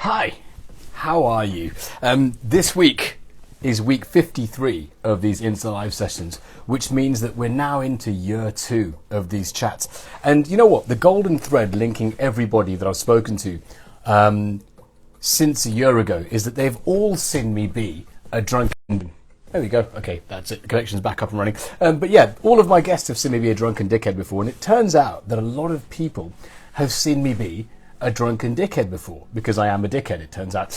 Hi, how are you? This week is week 53 of these Insta Live sessions, which means that we're now into year 2 of these chats. And you know what? The golden thread linking everybody that I've spoken to since a year ago is that they've all seen me be a drunken... There we go. Okay, that's it. The connection's back up and running. But yeah, all of my guests have seen me be a drunken dickhead before, and it turns out that a lot of people have seen me be a drunken dickhead before, because I am a dickhead, it turns out.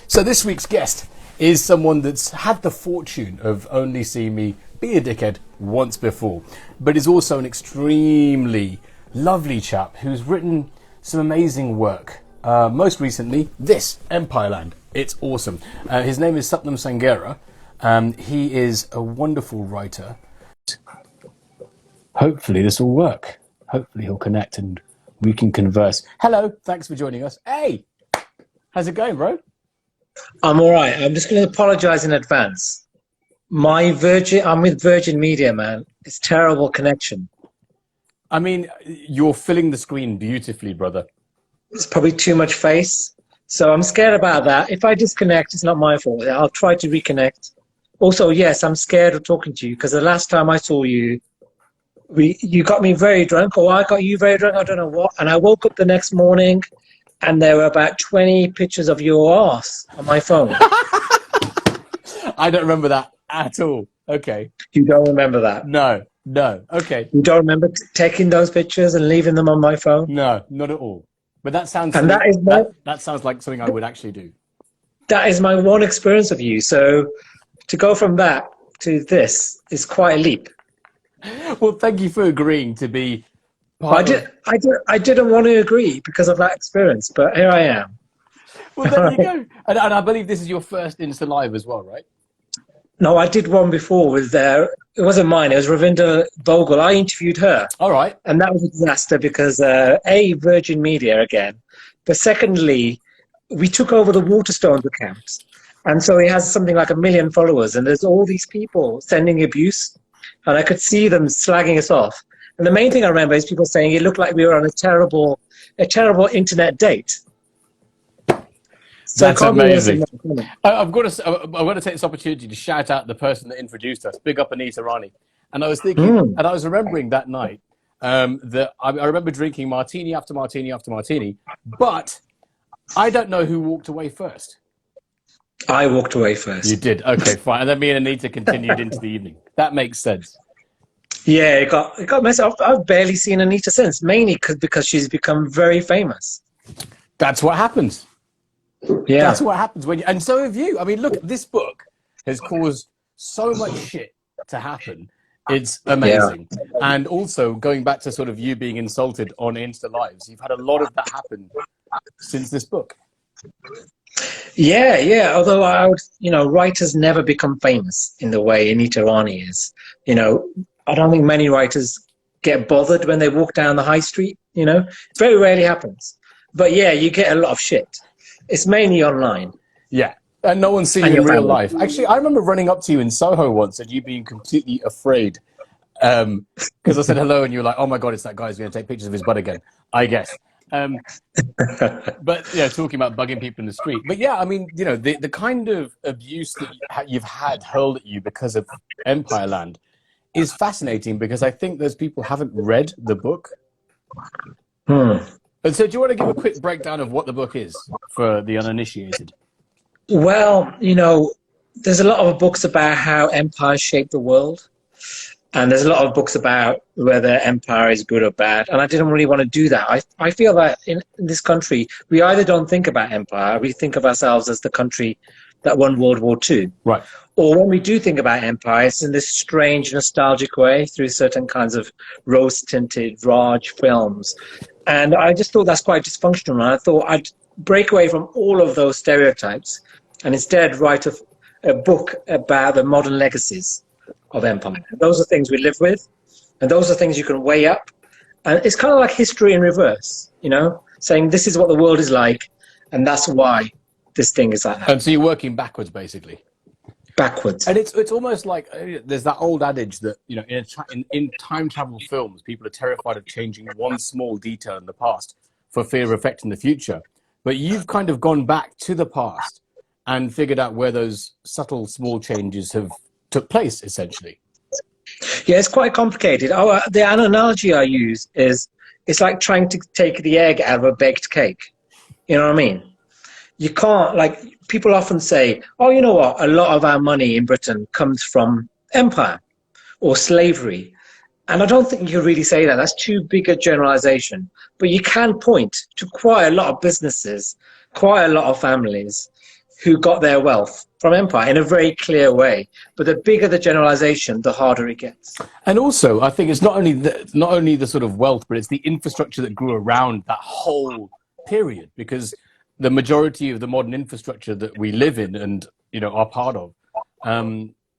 So this week's guest is someone that's had the fortune of only seeing me be a dickhead once before, but is also an extremely lovely chap who's written some amazing work. Most recently, this, Empireland. It's awesome. His name is Sathnam Sanghera. He is a wonderful writer. Hopefully this will work. Hopefully he'll connect and we can converse. Hello, thanks for joining us. Hey, how's it going, bro? I'm all right. I'm just going to apologize in advance. I'm with Virgin Media, man. It's terrible connection. I mean, you're filling the screen beautifully, brother. It's probably too much face. So I'm scared about that. If I disconnect, it's not my fault. I'll try to reconnect. Also, yes, I'm scared of talking to you because the last time I saw you, you got me very drunk, or I got you very drunk, I don't know what. And I woke up the next morning and there were about 20 pictures of your ass on my phone. I don't remember that at all. Okay. You don't remember that? No. Okay. You don't remember taking those pictures and leaving them on my phone? No, not at all. But that sounds and that sounds like something I would actually do. That is my one experience of you. So to go from that to this is quite a leap. Well, thank you for agreeing to be I didn't want to agree because of that experience, but here I am. Well, there you go. And I believe this is your first Insta Live as well, right? No, I did one before with it wasn't mine, it was Ravinda Bogle. I interviewed her. All right. And that was a disaster because A, Virgin Media again, but secondly, we took over the Waterstones account. And so he has something like 1 million followers, and there's all these people sending abuse, and I could see them slagging us off. And the main thing I remember is people saying it looked like we were on a terrible internet date. So that's amazing. I've got to take this opportunity to shout out the person that introduced us. Big up Anita Rani. And I was thinking, and I was remembering that night that I remember drinking martini after martini after martini, but I don't know who walked away first. I walked away first. You did? Okay, fine. And then me and Anita continued into the evening. That makes sense. Yeah, it got messed up. I've barely seen Anita since, mainly because she's become very famous. That's what happens. Yeah. That's what happens when you, and so have you. I mean, look, this book has caused so much shit to happen. It's amazing. Yeah. And also, going back to sort of you being insulted on Insta Lives, you've had a lot of that happen since this book. Yeah. Although I would, writers never become famous in the way Anita Rani is. I don't think many writers get bothered when they walk down the high street. It very rarely happens. But yeah, you get a lot of shit. It's mainly online. Yeah. And no one's seen you in real life. Actually, I remember running up to you in Soho once and you being completely afraid. Because I said hello and you were like, oh my God, it's that guy who's going to take pictures of his butt again, I guess. But talking about bugging people in the street. But yeah, I mean, the kind of abuse that you've had hurled at you because of Empireland is fascinating, because I think those people haven't read the book. And so do you want to give a quick breakdown of what the book is for the uninitiated? Well, there's a lot of books about how empires shape the world. And there's a lot of books about whether empire is good or bad. And I didn't really want to do that. I feel that in this country, we either don't think about empire, we think of ourselves as the country that won World War II. Right. Or when we do think about empire, it's in this strange, nostalgic way through certain kinds of rose-tinted Raj films. And I just thought that's quite dysfunctional. And I thought I'd break away from all of those stereotypes and instead write a book about the modern legacies of empire. Those are things we live with, and those are things you can weigh up. And it's kind of like history in reverse, saying this is what the world is like, and that's why this thing is like that. And so you're working backwards, basically. Backwards. And it's almost like there's that old adage that in time travel films, people are terrified of changing one small detail in the past for fear of affecting the future. But you've kind of gone back to the past and figured out where those subtle, small changes have took place, essentially. Yeah, it's quite complicated. The analogy I use is it's like trying to take the egg out of a baked cake. You know what I mean? You can't, like, people often say, oh, you know what? A lot of our money in Britain comes from empire or slavery. And I don't think you can really say that. That's too big a generalization. But you can point to quite a lot of businesses, quite a lot of families who got their wealth from empire in a very clear way. But the bigger the generalization, the harder it gets. And also, I think it's not only the sort of wealth, but it's the infrastructure that grew around that whole period, because the majority of the modern infrastructure that we live in and, you know, are part of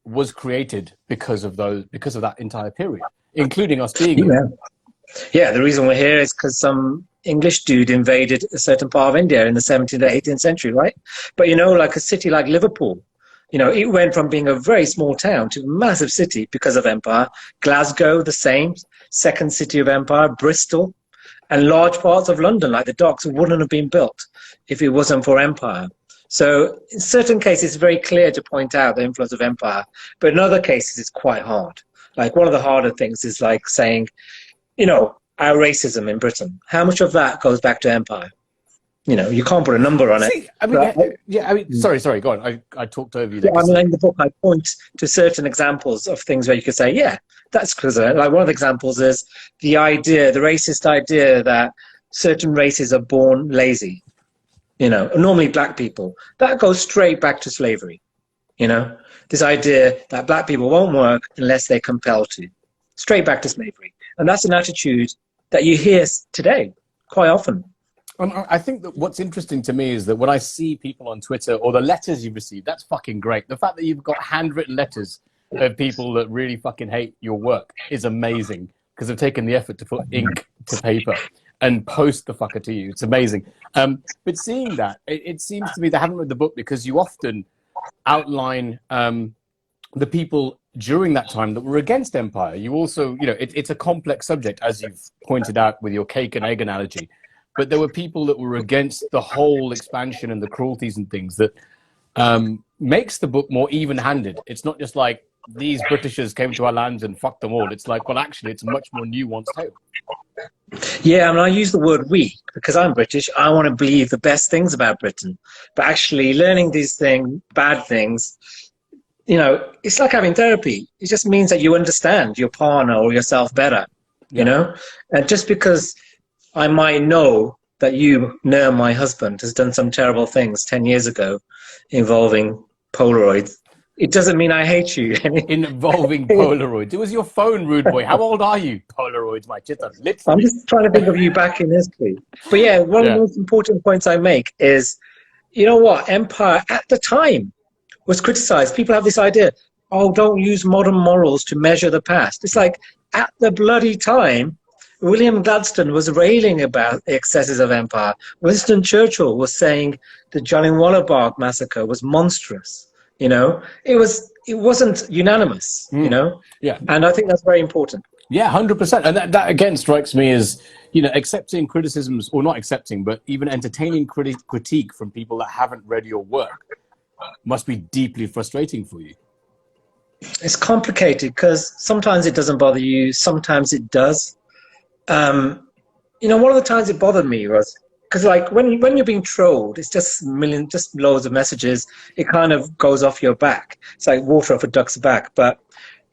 was created because of that entire period, including us being here. Yeah, the reason we're here is because some English dude invaded a certain part of India in the 17th or 18th century, right? But, you know, like a city like Liverpool, you know, it went from being a very small town to a massive city because of empire. Glasgow, the same, second city of empire. Bristol, and large parts of London, like the docks, wouldn't have been built if it wasn't for empire. So in certain cases, it's very clear to point out the influence of empire, but in other cases, it's quite hard. Like, one of the harder things is like saying, you know, our racism in Britain, how much of that goes back to empire? You know, you can't put a number on it. I mean, sorry, go on. I talked over you there. I mean, in the book, I point to certain examples of things where you could say, yeah, that's because of it. Like, one of the examples is the racist idea that certain races are born lazy. You know, normally black people. That goes straight back to slavery. You know, this idea that black people won't work unless they're compelled to. Straight back to slavery. And that's an attitude that you hear today quite often. I think that what's interesting to me is that when I see people on Twitter or the letters you receive, that's fucking great. The fact that you've got handwritten letters of people that really fucking hate your work is amazing, because they've taken the effort to put ink to paper and post the fucker to you. It's amazing. But seeing that, it seems to me they haven't read the book, because you often outline the people during that time that were against empire. You also, you know, it's a complex subject, as you've pointed out with your cake and egg analogy. But there were people that were against the whole expansion and the cruelties and things that makes the book more even-handed. It's not just like, these Britishers came to our lands and fucked them all. It's like, well, actually, it's a much more nuanced tale. Yeah, I mean, I use the word we because I'm British. I want to believe the best things about Britain. But actually learning these bad things, you know, it's like having therapy. It just means that you understand your partner or yourself better, you know? And just because I might know that you, Nerm, my husband, has done some terrible things 10 years ago involving Polaroids, it doesn't mean I hate you. Involving Polaroids. It was your phone, rude boy. How old are you? Polaroids, my chitter. I'm just trying to think of you back in history. But yeah, one of the most important points I make is, you know what? Empire at the time was criticized. People have this idea, oh, don't use modern morals to measure the past. It's like, at the bloody time, William Gladstone was railing about the excesses of empire. Winston Churchill was saying the Jallianwala Bagh massacre was monstrous. You know, it wasn't unanimous, you know? Yeah. And I think that's very important. Yeah, 100%. And that again strikes me as, you know, accepting criticisms, or not accepting, but even entertaining critique from people that haven't read your work must be deeply frustrating for you. It's complicated because sometimes it doesn't bother you, sometimes it does. You know, one of the times it bothered me was, because like when you're being trolled, it's just loads of messages. It kind of goes off your back. It's like water off a duck's back. But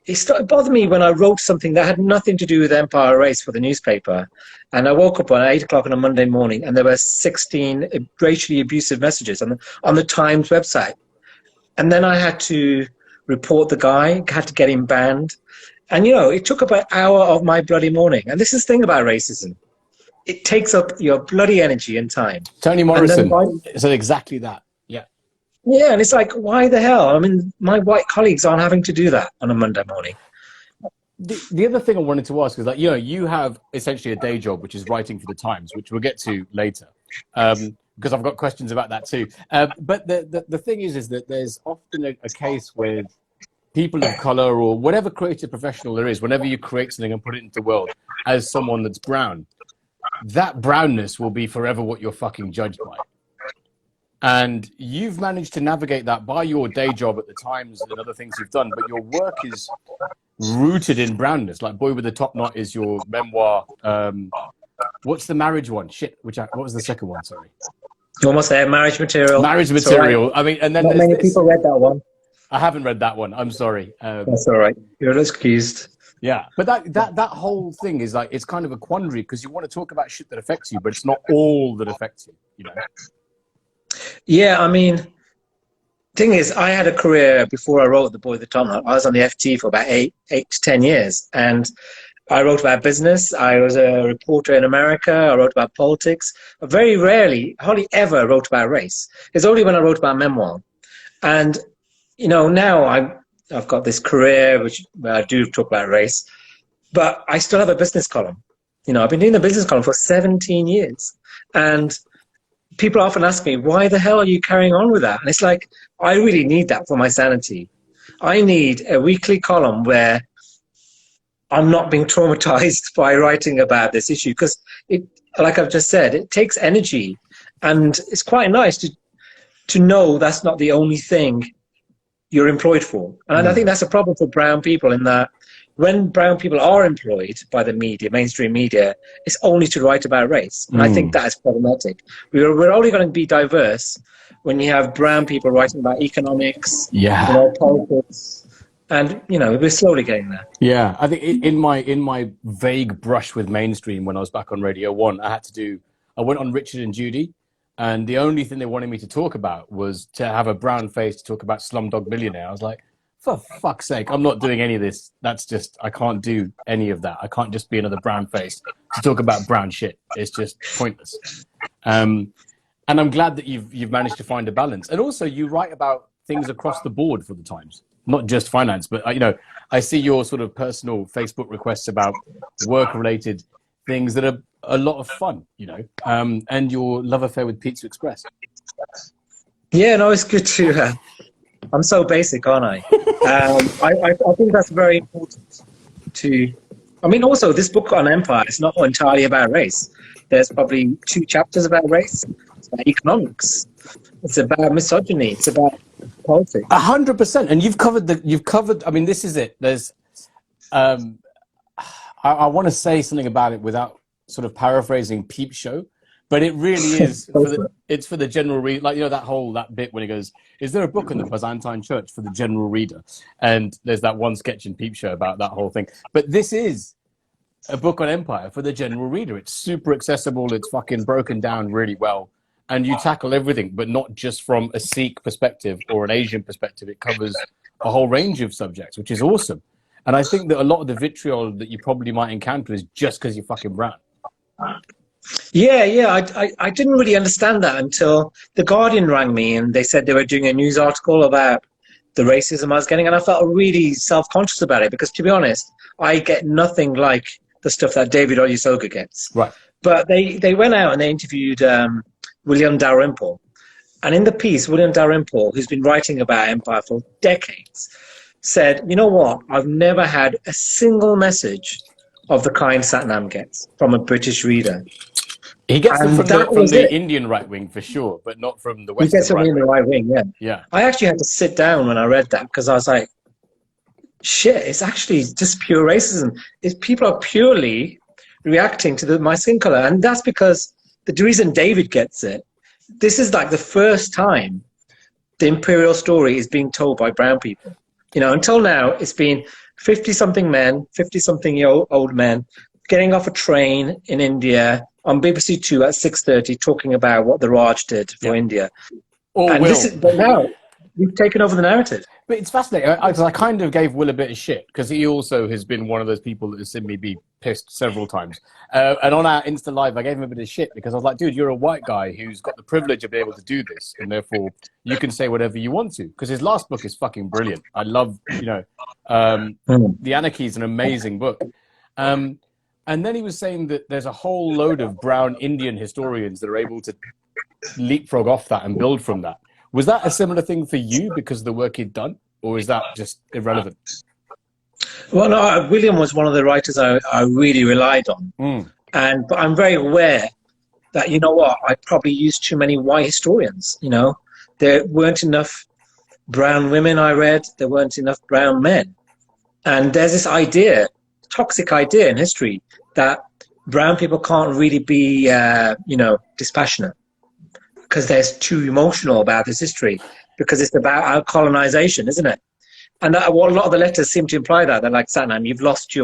it bothered me when I wrote something that had nothing to do with Empire Race for the newspaper. And I woke up at 8 o'clock on a Monday morning and there were 16 racially abusive messages on the Times website. And then I had to report the guy, had to get him banned. And, you know, it took about an hour of my bloody morning. And this is the thing about racism. It takes up your bloody energy and time. Toni Morrison said exactly that. Yeah. Yeah, and it's like, why the hell? I mean, my white colleagues aren't having to do that on a Monday morning. The other thing I wanted to ask is that, you know, you have essentially a day job, which is writing for the Times, which we'll get to later, because I've got questions about that too. But the thing is that there's often a case with people of color or whatever creative professional there is, whenever you create something and put it into the world as someone that's brown, that brownness will be forever what you're fucking judged by. And you've managed to navigate that by your day job at the Times and other things you've done, but your work is rooted in brownness. Like Boy with the Top Knot is your memoir. What's the marriage one? Shit, what was the second one? Sorry. You almost there, Marriage Material. Marriage Material. Right. I mean, and then not many people read that one. I haven't read that one. I'm sorry. That's all right. You're excused. Yeah, but that whole thing is like, it's kind of a quandary because you want to talk about shit that affects you, but it's not all that affects you, you know? Yeah, I mean, thing is, I had a career before I wrote The Boy with the Top Knot. I was on the FT for about 8 to 10 years, and I wrote about business. I was a reporter in America. I wrote about politics. But very rarely, hardly ever wrote about race. It's only when I wrote about memoir. And, you know, now I've got this career where I do talk about race, but I still have a business column. You know, I've been doing the business column for 17 years. And people often ask me, why the hell are you carrying on with that? And it's like, I really need that for my sanity. I need a weekly column where I'm not being traumatized by writing about this issue, because it, like I've just said, it takes energy, and it's quite nice to know that's not the only thing you're employed for. And I think that's a problem for brown people, in that when brown people are employed by the media, mainstream media, it's only to write about race. And I think that is problematic. We're only going to be diverse when you have brown people writing about economics, you know, politics. And, you know, we're slowly getting there. Yeah, I think in my vague brush with mainstream when I was back on Radio 1, I went on Richard and Judy, and the only thing they wanted me to talk about was to have a brown face to talk about Slumdog Millionaire. I was like, for fuck's sake, I'm not doing any of this. That's just, I can't do any of that. I can't just be another brown face to talk about brown shit. It's just pointless. And I'm glad that you've managed to find a balance. And also you write about things across the board for the Times. Not just finance, but, you know, I see your sort of personal Facebook requests about work-related things that are a lot of fun, you know, and your love affair with Pizza Express. Yeah, no, it's good to... I'm so basic, aren't I? I think that's very important to... I mean, also, this book on empire is not entirely about race. There's probably 2 chapters about race. It's about economics. It's about misogyny. It's about politics. 100%. And you've covered, I mean, this is it. There's, I want to say something about it without sort of paraphrasing Peep Show, but it really is, it's for the general reader. Like, you know, that bit when he goes, is there a book in the Byzantine church for the general reader? And there's that one sketch in Peep Show about that whole thing. But this is a book on empire for the general reader. It's super accessible. It's fucking broken down really well. And you tackle everything, but not just from a Sikh perspective or an Asian perspective. It covers a whole range of subjects, which is awesome. And I think that a lot of the vitriol that you probably might encounter is just because you're fucking brown. Yeah. I didn't really understand that until The Guardian rang me and they said they were doing a news article about the racism I was getting. And I felt really self-conscious about it because, to be honest, I get nothing like the stuff that David Olusoga gets. Right. But they went out and they interviewed... William Dalrymple. And in the piece, William Dalrymple, who's been writing about empire for decades, said, you know what, I've never had a single message of the kind Sathnam gets from a British reader. He gets them from the Indian right wing for sure, but not from the Western right wing. He gets them in the right wing, yeah. Yeah. I actually had to sit down when I read that because I was like, shit, it's actually just pure racism. People are purely reacting to my skin color. And that's because the reason David gets it, this is like the first time the imperial story is being told by brown people. You know, until now, it's been 50-something men, 50-something-year-old men getting off a train in India on BBC Two at 6:30 talking about what the Raj did for India. But now, we've taken over the narrative. But it's fascinating. I kind of gave Will a bit of shit because he also has been one of those people that has seen me be pissed several times. And on our Insta Live, I gave him a bit of shit because I was like, dude, you're a white guy who's got the privilege of being able to do this. And therefore, you can say whatever you want to. Because his last book is fucking brilliant. I love, you know, The Anarchy is an amazing book. And then he was saying that there's a whole load of brown Indian historians that are able to leapfrog off that and build from that. Was that a similar thing for you because of the work he'd done, or is that just irrelevant? Well, no, William was one of the writers I really relied on. But I'm very aware that, you know what, I probably used too many white historians. There weren't enough brown women I read. There weren't enough brown men. And there's this idea, toxic idea in history, that brown people can't really be, dispassionate because they're too emotional about this history, because it's about our colonization, isn't it? And what a lot of the letters seem to imply that. They're like, Sathnam, you've lost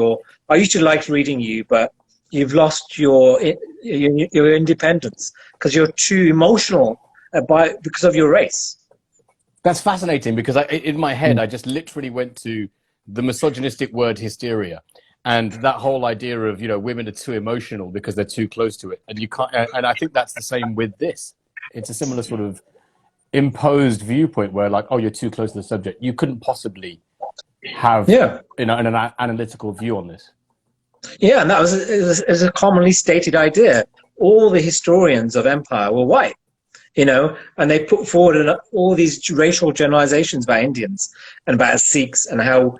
I used to like reading you, but you've lost your independence because you're too emotional because of your race. That's fascinating, because in my head, I just literally went to the misogynistic word hysteria, and that whole idea of, women are too emotional because they're too close to it. And you can't, and I think that's the same with this. It's a similar sort of imposed viewpoint where, like, oh, you're too close to the subject. You couldn't possibly have an analytical view on this. Yeah, and it was a commonly stated idea. All the historians of empire were white, and they put forward all these racial generalizations about Indians and about Sikhs and how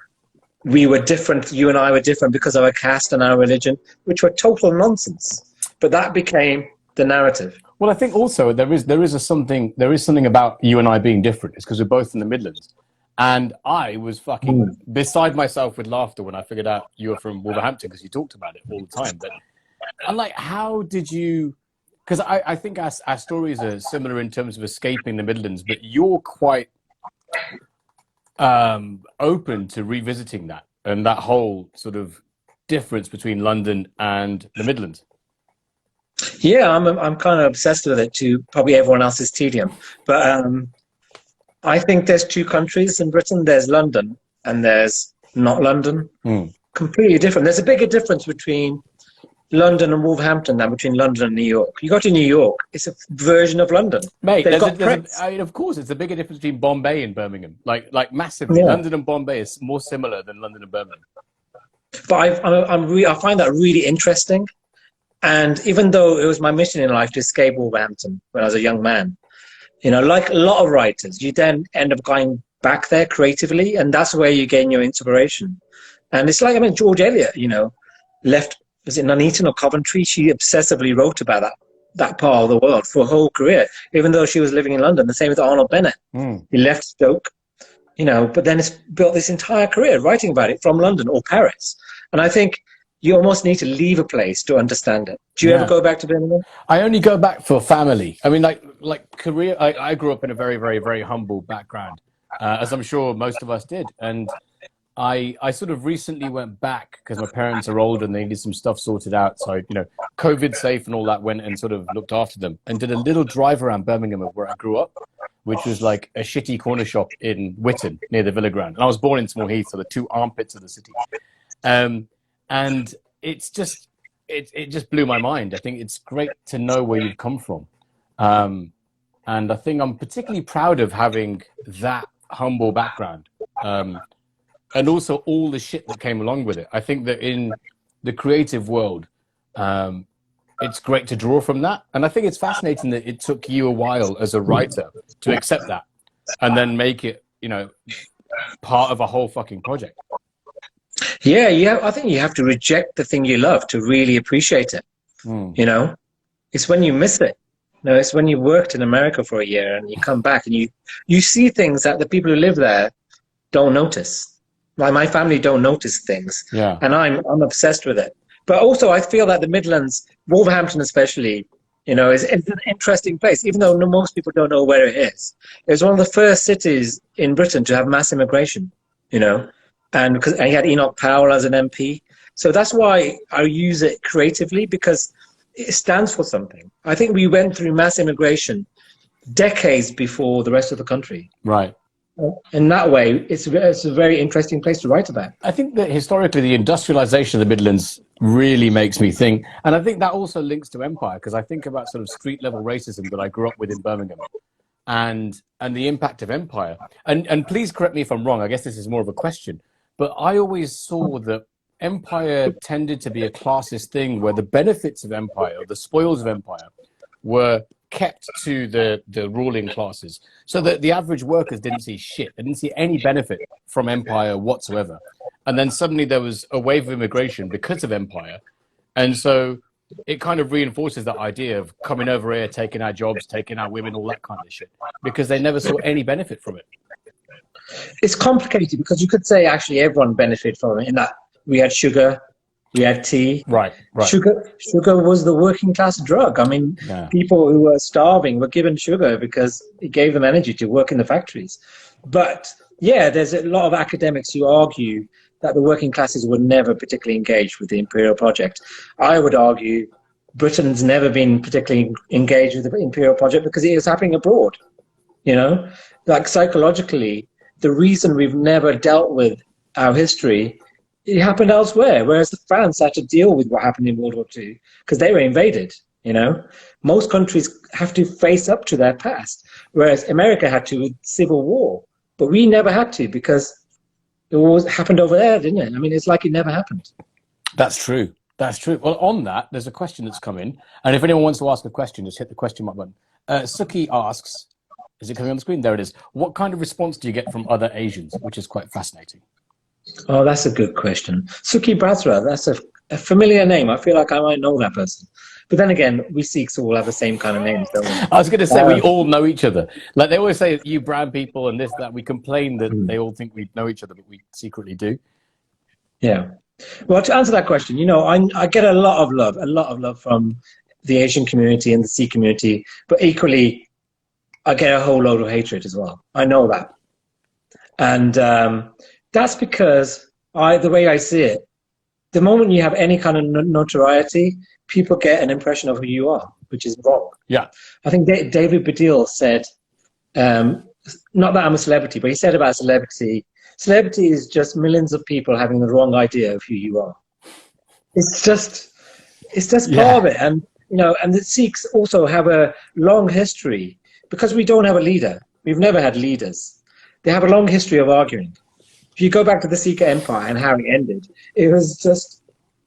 we were different, you and I were different because of our caste and our religion, which were total nonsense. But that became the narrative. Well, I think also there is something about you and I being different. It's because we're both in the Midlands. And I was fucking beside myself with laughter when I figured out you were from Wolverhampton, because you talked about it all the time. But I'm like, how did you... Because I think our stories are similar in terms of escaping the Midlands, but you're quite open to revisiting that and that whole sort of difference between London and the Midlands. Yeah, I'm kind of obsessed with it, to probably everyone else's tedium. But I think there's two countries in Britain. There's London and there's not London. Completely different. There's a bigger difference between London and Wolverhampton than between London and New York. You go to New York, it's a version of London. Mate, of course, it's a bigger difference between Bombay and Birmingham. Like massively. Yeah. London and Bombay is more similar than London and Birmingham. But I find that really interesting. And even though it was my mission in life to escape Wolverhampton when I was a young man, like a lot of writers, you then end up going back there creatively, and that's where you gain your inspiration. And it's like, George Eliot, left, was it Nuneaton or Coventry? She obsessively wrote about that part of the world for her whole career, even though she was living in London. The same with Arnold Bennett. He left Stoke, but then it's built this entire career writing about it from London or Paris. And I think you almost need to leave a place to understand it. Do you ever go back to Birmingham? I only go back for family. I mean, like career. I grew up in a very, very, very humble background, as I'm sure most of us did. And I sort of recently went back because my parents are older and they needed some stuff sorted out. So, COVID safe and all that, went and sort of looked after them and did a little drive around Birmingham of where I grew up, which was like a shitty corner shop in Witton near the Villa Ground. And I was born in Small Heath, so the two armpits of the city. And it's just, it just blew my mind. I think it's great to know where you've come from. And I think I'm particularly proud of having that humble background. And also all the shit that came along with it. I think that in the creative world, it's great to draw from that. And I think it's fascinating that it took you a while as a writer to accept that and then make it, part of a whole fucking project. Yeah, I think you have to reject the thing you love to really appreciate it. It's when you miss it. It's when you worked in America for a year and you come back and you see things that the people who live there don't notice. Like my family don't notice things. Yeah. And I'm obsessed with it. But also I feel that the Midlands, Wolverhampton especially, is an interesting place, even though most people don't know where it is. It was one of the first cities in Britain to have mass immigration, and he had Enoch Powell as an MP. So that's why I use it creatively, because it stands for something. I think we went through mass immigration decades before the rest of the country. Right. In that way, it's a very interesting place to write about. I think that historically the industrialization of the Midlands really makes me think, and I think that also links to empire, because I think about sort of street level racism that I grew up with in Birmingham and the impact of empire. And please correct me if I'm wrong, I guess this is more of a question, but I always saw that empire tended to be a classist thing where the benefits of empire, or the spoils of empire, were kept to the ruling classes, so that the average workers didn't see shit. They didn't see any benefit from empire whatsoever. And then suddenly there was a wave of immigration because of empire. And so it kind of reinforces that idea of coming over here, taking our jobs, taking our women, all that kind of shit, because they never saw any benefit from it. It's complicated because you could say actually everyone benefited from it in that we had sugar, we had tea. Right. Sugar was the working class drug. I mean, people who were starving were given sugar because it gave them energy to work in the factories. But yeah, there's a lot of academics who argue that the working classes were never particularly engaged with the imperial project. I would argue Britain's never been particularly engaged with the imperial project because it is happening abroad. You know, like psychologically, the reason we've never dealt with our history, it happened elsewhere, whereas the France had to deal with what happened in World War II because they were invaded, you know. Most countries have to face up to their past, whereas America had to with Civil War. But we never had to because it always happened over there, didn't it? I mean, it's like it never happened. That's true. That's true. Well, on that, there's a question that's come in. And if anyone wants to ask a question, just hit the question mark button. Suki asks, is it coming on the screen? There it is. What kind of response do you get from other Asians? Which is quite fascinating. Oh, that's a good question. Suki Batra, that's a familiar name. I feel like I might know that person. But then again, we Sikhs all have the same kind of names, don't we? I was going to say, we all know each other. Like they always say, you brown people and this, that. We complain that they all think we know each other, but we secretly do. Yeah. Well, to answer that question, you know, I get a lot of love from the Asian community and the Sikh community, but equally, I get a whole load of hatred as well. I know that. And that's because the way I see it, the moment you have any kind of notoriety, people get an impression of who you are, which is wrong. Yeah. I think David Baddiel said, not that I'm a celebrity, but he said about celebrity is just millions of people having the wrong idea of who you are. It's just part of it. And, you know, and the Sikhs also have a long history because we don't have a leader. We've never had leaders. They have a long history of arguing. If you go back to the Sikh Empire and how it ended, it was just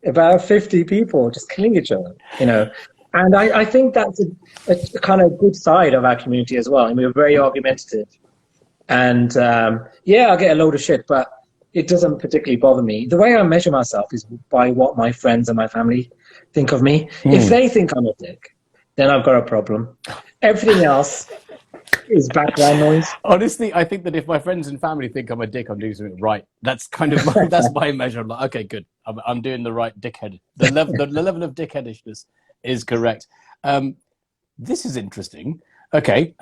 about 50 people just killing each other, you know. And I think that's a kind of good side of our community as well. I mean, we're very argumentative. And yeah, I get a load of shit, but it doesn't particularly bother me. The way I measure myself is by what my friends and my family think of me. If they think I'm a dick, then I've got a problem. Everything else is background noise. Honestly, I think that if my friends and family think I'm a dick, I'm doing something right. That's kind of that's my measure. I'm like, okay, good. I'm doing the right dickhead. The level of dickheadishness is correct. This is interesting. Okay.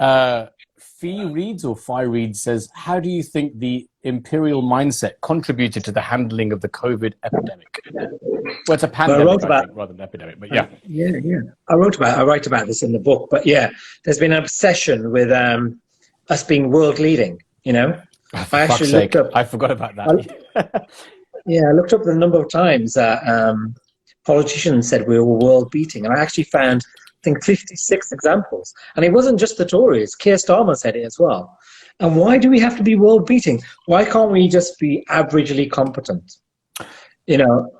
Fee Reads or Fi Reads says, how do you think the imperial mindset contributed to the handling of the COVID epidemic? Well, it's a pandemic, I think, rather than epidemic, but yeah. Yeah. I write about this in the book, but yeah, there's been an obsession with us being world leading, you know? I actually looked up. I forgot about that. I looked up the number of times that politicians said we were world beating, and I actually found, I think, 56 examples. And it wasn't just the Tories. Keir Starmer said it as well. And why do we have to be world beating? Why can't we just be averagely competent? You know,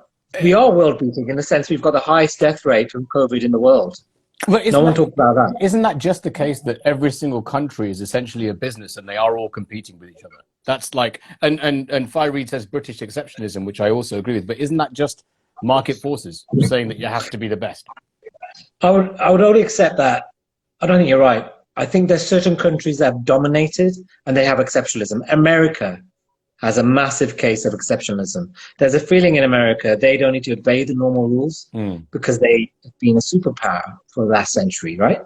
we are world beating in the sense we've got the highest death rate from COVID in the world. Well, no one talks about that. Isn't that just the case that every single country is essentially a business and they are all competing with each other? That's like, and Fi Reed says British exceptionalism, which I also agree with, but isn't that just market forces saying that you have to be the best? I would only accept that. I don't think you're right. I think there's certain countries that have dominated and they have exceptionalism. America has a massive case of exceptionalism. There's a feeling in America they don't need to obey the normal rules because they've been a superpower for the last century, right?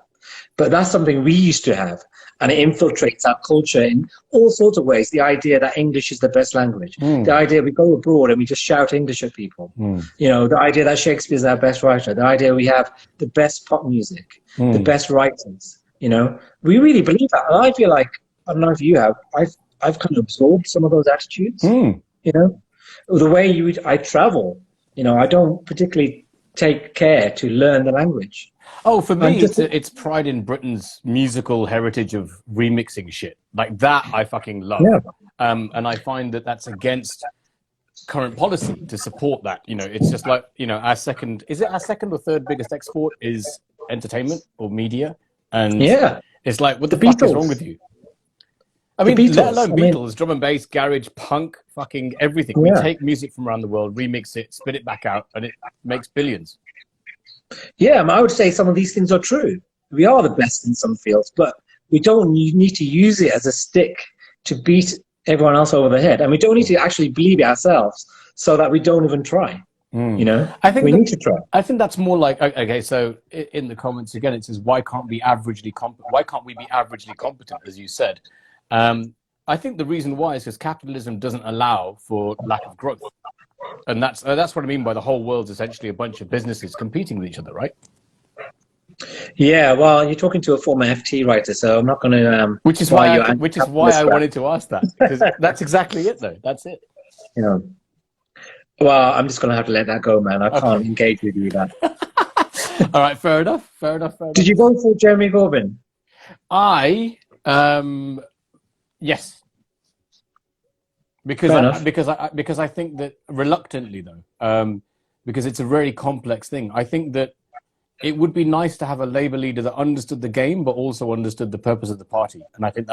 But that's something we used to have, and it infiltrates our culture in all sorts of ways. The idea that English is the best language, the idea we go abroad and we just shout English at people, you know, the idea that Shakespeare's our best writer, the idea we have the best pop music, the best writers, you know, we really believe that. And I feel like, I don't know if you have, I've kind of absorbed some of those attitudes, you know, the way I travel, you know, I don't particularly take care to learn the language. Oh, for me, it's pride in Britain's musical heritage of remixing shit. Like that, I fucking love. Yeah. And I find that that's against current policy to support that. You know, it's just like, you know, our second or third biggest export is entertainment or media. And it's like, what the fuck is wrong with you? I mean, let alone Beatles, drum and bass, garage, punk, fucking everything. We take music from around the world, remix it, spit it back out, and it makes billions. Yeah, I would say some of these things are true. We are the best in some fields, but we don't need to use it as a stick to beat everyone else over the head. And we don't need to actually believe it ourselves so that we don't even try. You know, I think we need to try. I think that's more like, okay, so in the comments again, it says, why can't we be averagely competent, as you said? I think the reason why is because capitalism doesn't allow for lack of growth. And that's what I mean by the whole world's essentially a bunch of businesses competing with each other, right? Yeah, well, you're talking to a former FT writer, so I'm not going to. Which is why I wanted to ask that, because that's exactly it, though. That's it. You know. Well, I'm just going to have to let that go, man. I can't engage with you that. All right, fair enough. Did you vote for Jeremy Corbyn? Yes. Because I think that reluctantly, though, because it's a very complex thing. I think that it would be nice to have a Labour leader that understood the game, but also understood the purpose of the party. And I think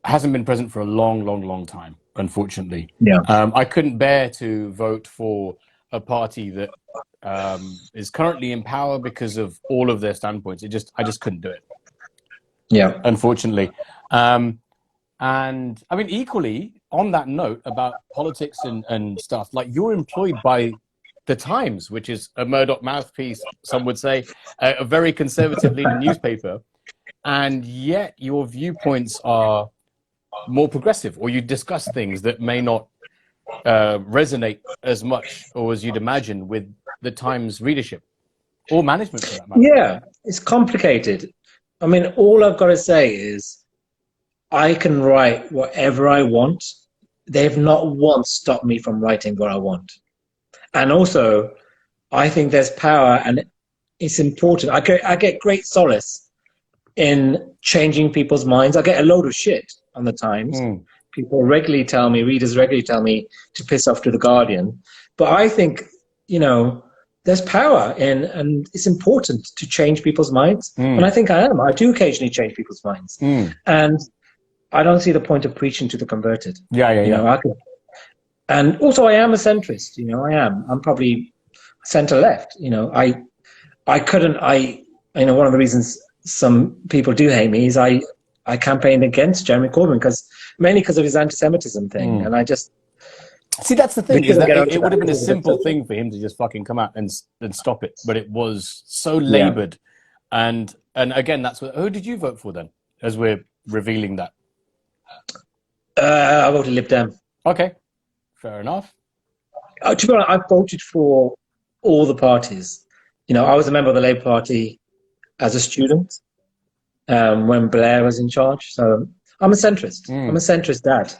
hasn't been present for a long time, unfortunately. Yeah. I couldn't bear to vote for a party that is currently in power because of all of their standpoints. I just couldn't do it. Yeah. Unfortunately. And I mean, equally on that note about politics and stuff, like you're employed by the Times, which is a Murdoch mouthpiece, some would say, a very conservative leading newspaper. And yet your viewpoints are more progressive, or you discuss things that may not resonate as much or as you'd imagine with the Times readership or management for that matter. Yeah, it's complicated. I mean, all I've got to say is I can write whatever I want. They've not once stopped me from writing what I want. And also, I think there's power, and it's important. I get great solace in changing people's minds. I get a load of shit on the Times. People regularly tell me, readers regularly tell me to piss off to the Guardian. But I think, you know, there's power in, and it's important to change people's minds. And I think I am. I do occasionally change people's minds. And I don't see the point of preaching to the converted. Yeah. You know, and also I am a centrist, you know, I am. I'm probably center-left, you know. I you know, one of the reasons some people do hate me is I campaigned against Jeremy Corbyn mainly because of his anti-Semitism thing. And I just... See, that's the thing, is that it would have been a simple thing for him to just fucking come out and stop it, but it was so laboured. Yeah. And again, that's what... Who did you vote for then, as we're revealing that? I voted Lib Dem. Okay, fair enough. To be honest, I voted for all the parties. You know, I was a member of the Labour Party as a student when Blair was in charge. So I'm a centrist. I'm a centrist dad.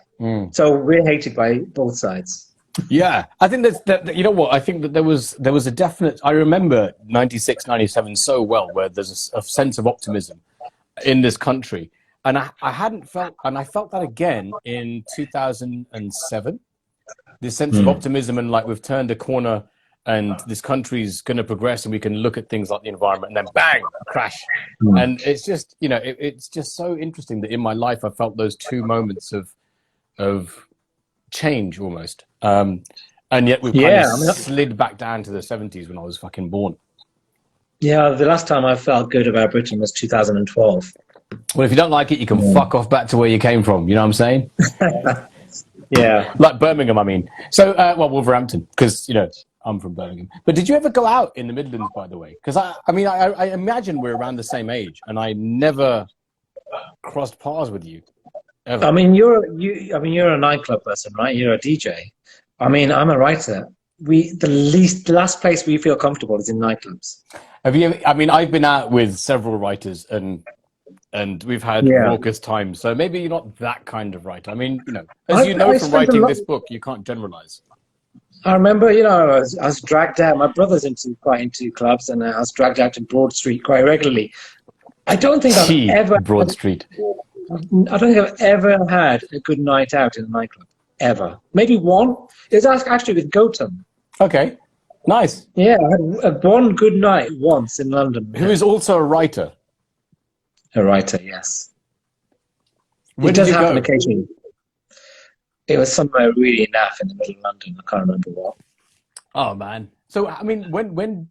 So we're hated by both sides. Yeah, I think that you know what? I think that there was a definite... I remember 96, 97 so well, where there's a sense of optimism in this country. And I hadn't felt, and I felt that again in 2007, this sense of optimism and like we've turned a corner and this country's going to progress and we can look at things like the environment, and then bang, a crash. And it's just, you know, it's just so interesting that in my life I felt those two moments of change almost. And yet we've kind of slid back down to the 70s when I was fucking born. Yeah, the last time I felt good about Britain was 2012. Well, if you don't like it, you can fuck off back to where you came from. You know what I'm saying? Yeah. Like Birmingham, I mean. So, well, Wolverhampton, because, you know, I'm from Birmingham. But did you ever go out in the Midlands, by the way? Because, I mean, I imagine we're around the same age, and I never crossed paths with you, ever. I mean, you're a nightclub person, right? You're a DJ. I mean, I'm a writer. The last place we feel comfortable is in nightclubs. Have you ever, I mean, I've been out with several writers, and we've had raucous times. So maybe you're not that kind of writer. I mean, you know, as you know from writing this book, you can't generalize. I remember, you know, I was dragged out. My brother's quite into clubs, and I was dragged out to Broad Street quite regularly. I don't think I've ever... Broad Street. I don't think I've ever had a good night out in a nightclub. Ever. Maybe one. It was actually with Gotham. Okay. Nice. Yeah, I had one good night once in London. Who is also a writer. A writer, yes. Where it did does you happen go? occasionally. It was somewhere really naff in the middle of London. I can't remember what. Oh man! So I mean, when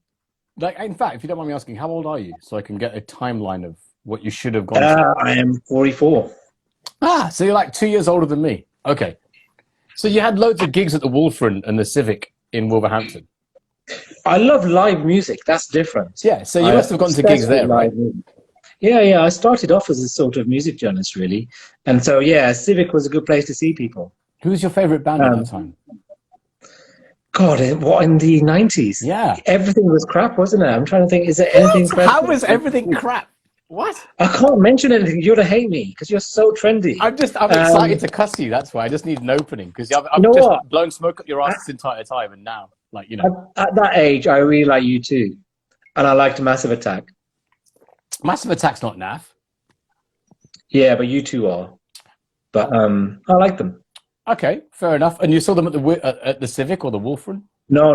Like, in fact, if you don't mind me asking, how old are you? So I can get a timeline of what you should have gone through. I am 44. Ah, so you're like 2 years older than me. Okay. So you had loads of gigs at the Wolverhampton and the Civic in Wolverhampton. I love live music. That's different. Yeah, so you must have gone to gigs there, right? Yeah. I started off as a sort of music journalist, really. And so, yeah, Civic was a good place to see people. Who was your favourite band at that time? God, what, in the 90s? Yeah. Everything was crap, wasn't it? I'm trying to think, is there anything crap? How was everything crap? What? I can't mention anything. You're to hate me because you're so trendy. I'm excited to cuss you. That's why I just need an opening because I've you know just what? blown smoke up your ass this entire time, and now, like, you know, At that age, I really like you too, and I liked Massive Attack. Massive Attack's not naff. Yeah, but you two are. But I like them. Okay, fair enough. And you saw them at the Civic or the Wolfram? No.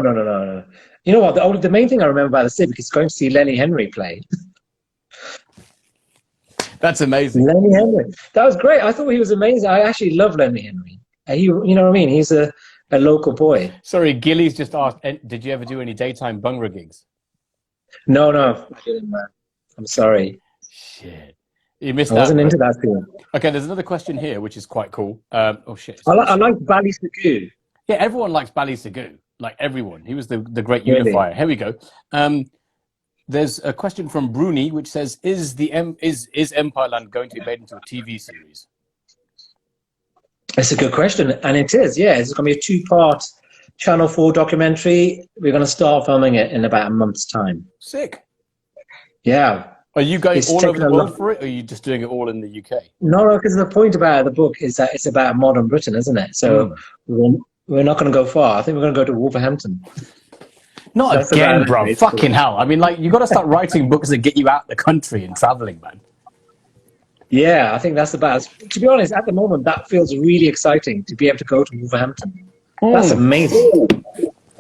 You know what? The main thing I remember about the Civic is going to see Lenny Henry play. That's amazing. Lenny Henry. That was great. I thought he was amazing. I actually love Lenny Henry. You know what I mean? He's a local boy. Sorry, Gilly's just asked, did you ever do any daytime Bhangra gigs? No, I didn't, man. I'm sorry. Shit. You missed I that. wasn't into that scene. Okay, there's another question here, which is quite cool. Oh, shit. I like Ballysagu. Yeah, everyone likes Ballysagu. Like, everyone. He was the great Really? unifier. Here we go. There's a question from Bruni, which says, is Empireland going to be made into a TV series? It's a good question, and it is. Yeah, it's going to be a 2-part Channel 4 documentary. We're going to start filming it in about a month's time. Sick. Yeah. Are you going It's all over taken the a world lot. for it, or are you just doing it all in the UK? No, because the point about the book is that it's about modern Britain, isn't it? So we're not going to go far. I think we're going to go to Wolverhampton. Not That's again, about bro. it. Fucking hell. I mean, like, you got to start writing books that get you out the country and traveling, man. Yeah, I think that's about it. To be honest, at the moment, that feels really exciting to be able to go to Wolverhampton. That's amazing.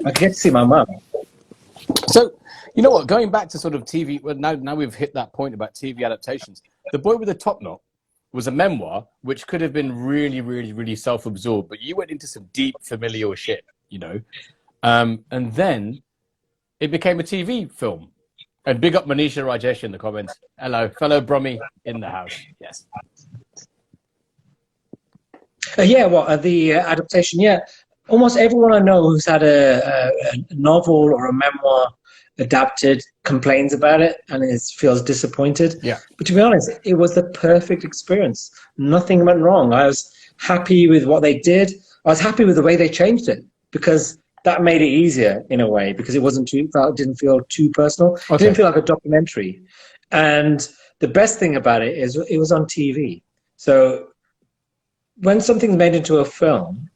I get to see my mum. So, you know what? Going back to sort of TV, well, now we've hit that point about TV adaptations. The Boy with the Top Knot was a memoir which could have been really, really, really self-absorbed, but you went into some deep familial shit, you know? And then it became a TV film. And big up Manisha Rajesh in the comments. Hello, fellow Brummy in the house. Yes. The adaptation, yeah. Almost everyone I know who's had a novel or a memoir adapted complains about it and feels disappointed. Yeah. But to be honest, it was the perfect experience. Nothing went wrong. I was happy with what they did. I was happy with the way they changed it because that made it easier in a way because it didn't feel too personal. Okay. It didn't feel like a documentary. And the best thing about it is it was on TV. So when something's made into a film,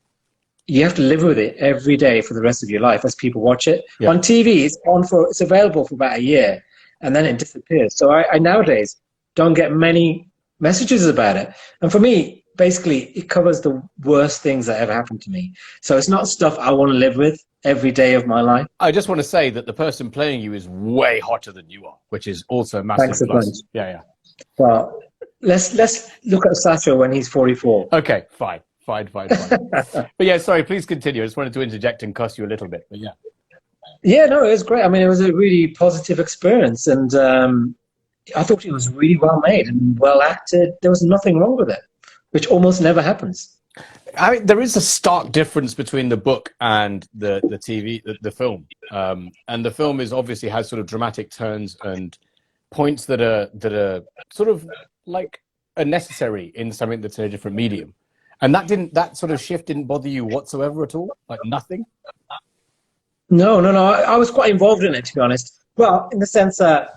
you have to live with it every day for the rest of your life as people watch it. Yeah. On TV, it's available for about a year and then it disappears. So I nowadays don't get many messages about it. And for me, basically, it covers the worst things that ever happened to me. So it's not stuff I want to live with every day of my life. I just want to say that the person playing you is way hotter than you are, which is also a massive Thanks a plus. bunch. Yeah. Well, let's look at Sacha when he's 44. Okay, fine. But yeah, sorry, please continue. I just wanted to interject and cuss you a little bit, but yeah. Yeah, no, it was great. I mean, it was a really positive experience, and I thought it was really well made and well acted. There was nothing wrong with it, which almost never happens. I mean, there is a stark difference between the book and the TV, the film. And the film obviously has sort of dramatic turns and points that are sort of like are necessary in something that's in a different medium. And that sort of shift didn't bother you whatsoever at all? Like nothing? No. I was quite involved in it, to be honest. Well, in the sense that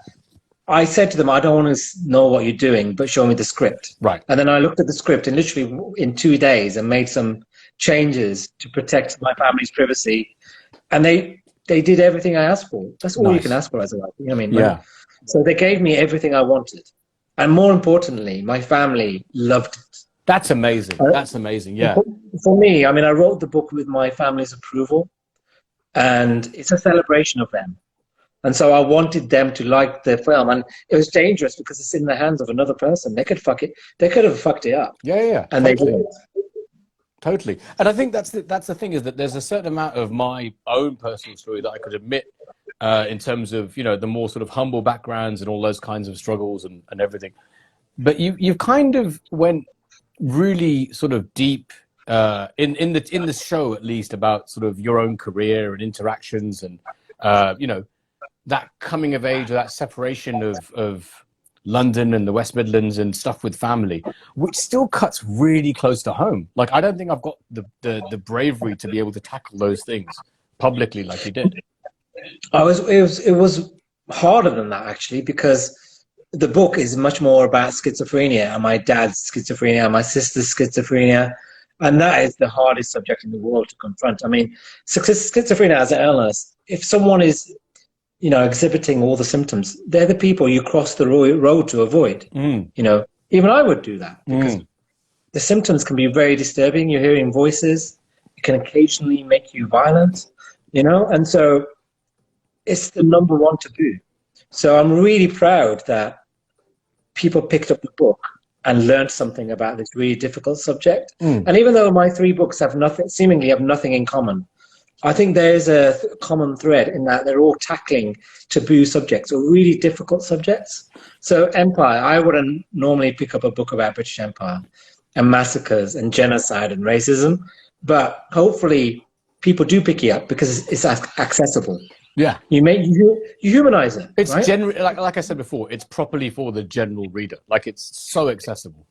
I said to them, I don't want to know what you're doing, but show me the script. Right. And then I looked at the script and literally in 2 days and made some changes to protect my family's privacy. And they did everything I asked for. That's all you can ask for as a writer. You know what I mean? Yeah. So they gave me everything I wanted. And more importantly, my family loved it. That's amazing. That's amazing. Yeah. For me, I mean, I wrote the book with my family's approval, and it's a celebration of them. And so I wanted them to like the film, and it was dangerous because it's in the hands of another person. They could fuck it. They could have fucked it up. Yeah. And totally. they didn't. Totally. And I think that's the thing is that there's a certain amount of my own personal story that I could admit in terms of, you know, the more sort of humble backgrounds and all those kinds of struggles and everything. But you kind of went really sort of deep in the show, at least, about sort of your own career and interactions and you know, that coming of age or that separation of London and the West Midlands and stuff with family, which still cuts really close to home. Like, I don't think I've got the bravery to be able to tackle those things publicly like you did. It was harder than that, actually, because the book is much more about schizophrenia and my dad's schizophrenia and my sister's schizophrenia. And that is the hardest subject in the world to confront. I mean, schizophrenia as an illness, if someone is, you know, exhibiting all the symptoms, they're the people you cross the road to avoid. You know, even I would do that because the symptoms can be very disturbing. You're hearing voices. It can occasionally make you violent, you know, and so it's the number one taboo. So I'm really proud that people picked up the book and learned something about this really difficult subject. And even though my 3 books have seemingly have nothing in common, I think there's a common thread in that they're all tackling taboo subjects or really difficult subjects. So Empire, I wouldn't normally pick up a book about British Empire and massacres and genocide and racism, but hopefully people do pick it up because it's accessible. Yeah, you humanize it. It's right? like I said before, it's properly for the general reader. Like, it's so accessible.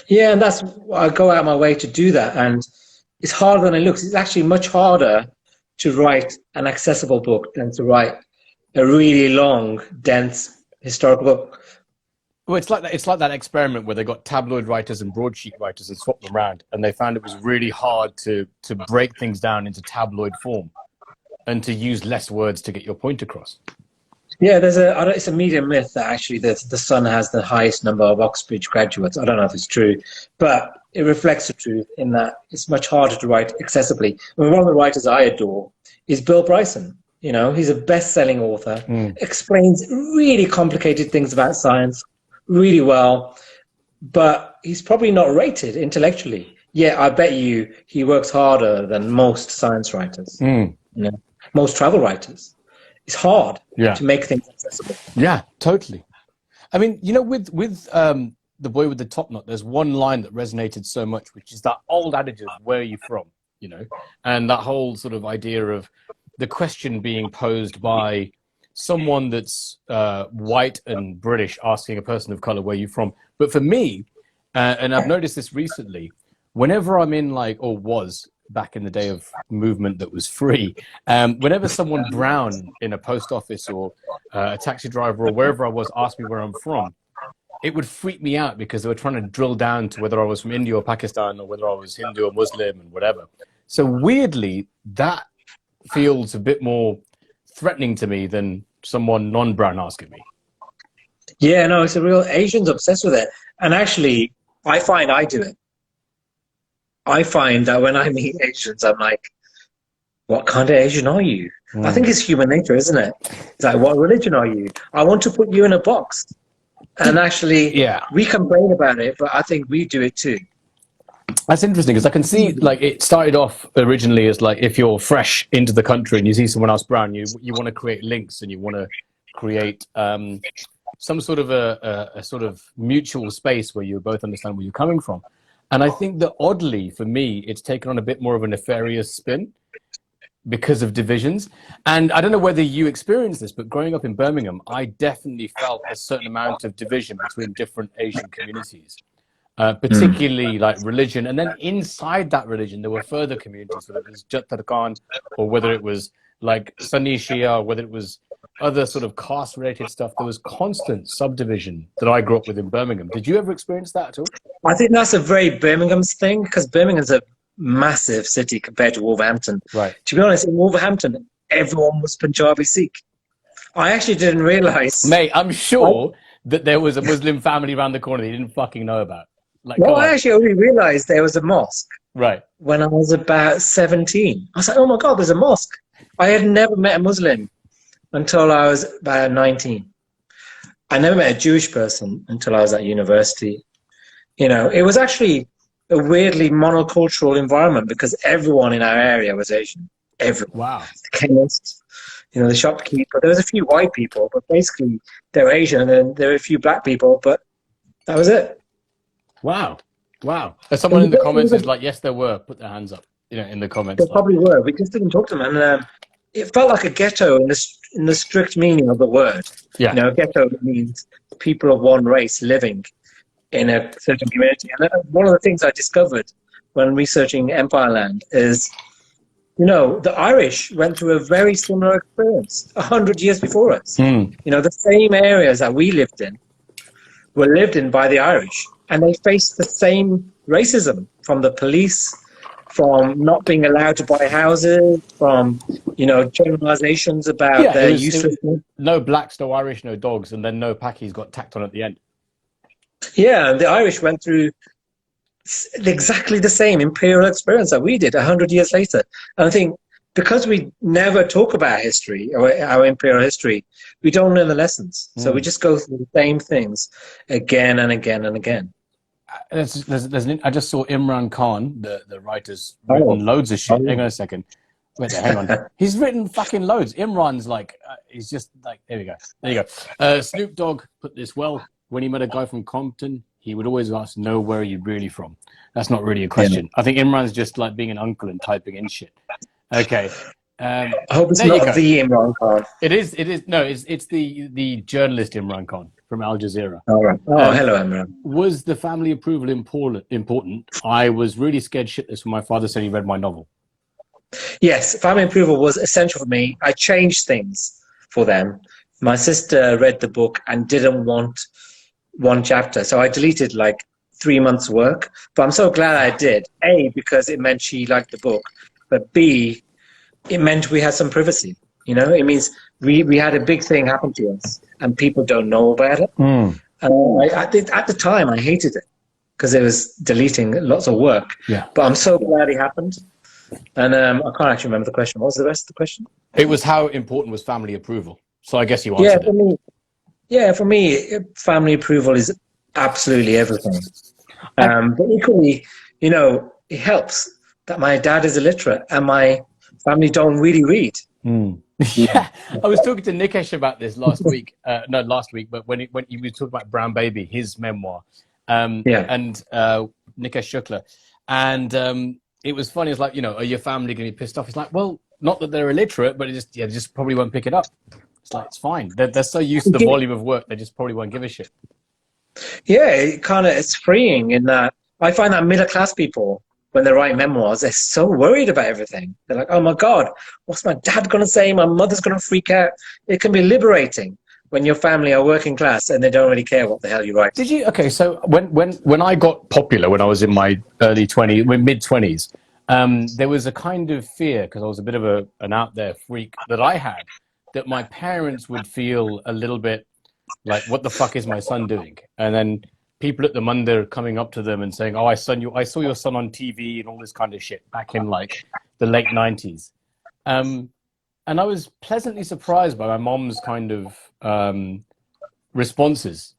Yeah, and that's I go out of my way to do that, and it's harder than it looks. It's actually much harder to write an accessible book than to write a really long, dense historical book. Well, it's like that experiment where they got tabloid writers and broadsheet writers and swapped them around, and they found it was really hard to break things down into tabloid form and to use less words to get your point across. Yeah, it's a media myth that actually the Sun has the highest number of Oxbridge graduates. I don't know if it's true, but it reflects the truth in that it's much harder to write accessibly. I mean, one of the writers I adore is Bill Bryson. You know, he's a best-selling author, explains really complicated things about science really well, but he's probably not rated intellectually. Yeah, I bet you he works harder than most science writers, you know, most travel writers. It's hard to make things accessible. Yeah, totally. I mean, you know, with The Boy with the Top Knot, there's one line that resonated so much, which is that old adage of where are you from, you know, and that whole sort of idea of the question being posed by someone that's white and British asking a person of color, where are you from? But for me, and I've noticed this recently, whenever I'm in or was back in the day of movement that was free, whenever someone brown in a post office or a taxi driver or wherever I was asked me where I'm from, it would freak me out because they were trying to drill down to whether I was from India or Pakistan or whether I was Hindu or Muslim and whatever. So weirdly, that feels a bit more threatening to me than someone non-brown asking me. Yeah, no, it's a real Asians obsessed with it. And actually, I find I do it. I find that when I meet Asians, I'm like, what kind of Asian are you? I think it's human nature, isn't it? It's like, what religion are you? I want to put you in a box. And actually, we complain about it, but I think we do it too. That's interesting because I can see, it started off originally as if you're fresh into the country and you see someone else brown, you want to create links and you want to create some sort of a sort of mutual space where you both understand where you're coming from. And I think that oddly, for me, it's taken on a bit more of a nefarious spin because of divisions. And I don't know whether you experienced this, but growing up in Birmingham, I definitely felt a certain amount of division between different Asian communities, particularly religion. And then inside that religion, there were further communities, whether it was Jat Tarkan or whether it was Sunni Shia, or whether it was other sort of caste-related stuff. There was constant subdivision that I grew up with in Birmingham. Did you ever experience that at all? I think that's a very Birmingham's thing because Birmingham's a massive city compared to Wolverhampton. Right. To be honest, in Wolverhampton, everyone was Punjabi Sikh. I actually didn't realize. Mate, I'm sure that there was a Muslim family around the corner that you didn't fucking know about. I actually only realized there was a mosque. Right. When I was about 17. I was like, oh my God, there's a mosque. I had never met a Muslim until I was about 19. I never met a Jewish person until I was at university. You know, it was actually a weirdly monocultural environment because everyone in our area was Asian. everyone. Wow. The chemist, the shopkeeper. There was a few white people, but basically they were Asian, and there were a few black people, but that was it. Wow. As someone in the comments is like, yes, there were. Put their hands up, in the comments. There probably were. We just didn't talk to them, and it felt like a ghetto in the strict meaning of the word. Yeah. A ghetto means people of one race living in a certain community. And one of the things I discovered when researching Empire Land is, the Irish went through a very similar experience 100 years before us. The same areas that we lived in were lived in by the Irish, and they faced the same racism from the police, from not being allowed to buy houses, from generalizations about their uselessness. No blacks, no Irish, no dogs, and then no Packies got tacked on at the end. Yeah, and the Irish went through exactly the same imperial experience that we did 100 years later. And I think because we never talk about history, or our imperial history, we don't learn the lessons. So we just go through the same things again and again and again. I just saw Imran Khan, the writer's written loads of shit. Hang on a second. Wait, hang on. He's written fucking loads. Imran's like, he's just like, there you go. Snoop Dogg put this well. When he met a guy from Compton, he would always ask, "No, where are you really from?" That's not really a question. I think Imran's just like being an uncle and typing in shit. Okay. I hope it's not the Imran Khan. It is. No, it's the journalist Imran Khan from Al Jazeera. All right. Oh, hello, Imran. Was the family approval important? I was really scared shitless when my father said he read my novel. Yes, family approval was essential for me. I changed things for them. My sister read the book and didn't want one chapter, so I deleted like 3 months' work. But I'm so glad I did. A, because it meant she liked the book, but B, it meant we had some privacy. It means we had a big thing happen to us, and people don't know about it. At the time, I hated it because it was deleting lots of work. Yeah. But I'm so glad it happened. And I can't actually remember the question. What was the rest of the question? It was how important was family approval. So I guess you answered it. For me, family approval is absolutely everything. But equally, it helps that my dad is illiterate and my family don't really read. Yeah, I was talking to Nikesh about this last week. Not last week, but when he was talking about Brown Baby, his memoir, and Nikesh Shukla, and it was funny. It's like, are your family going to be pissed off? It's like, well, not that they're illiterate, but they just probably won't pick it up. It's like, it's fine. They're so used to the volume of work, they just probably won't give a shit. Yeah, it's freeing in that. I find that middle class people, when they write memoirs, they're so worried about everything. They're like, oh my God, what's my dad going to say? My mother's going to freak out. It can be liberating when your family are working class and they don't really care what the hell you write. Did you? Okay, so when I got popular, when I was in my mid-20s, there was a kind of fear, because I was a bit of an out there freak, that I had, that my parents would feel a little bit like, what the fuck is my son doing? And then people at the Mandir coming up to them and saying, oh, I saw your son on TV and all this kind of shit back in like the late 90s. And I was pleasantly surprised by my mom's kind of responses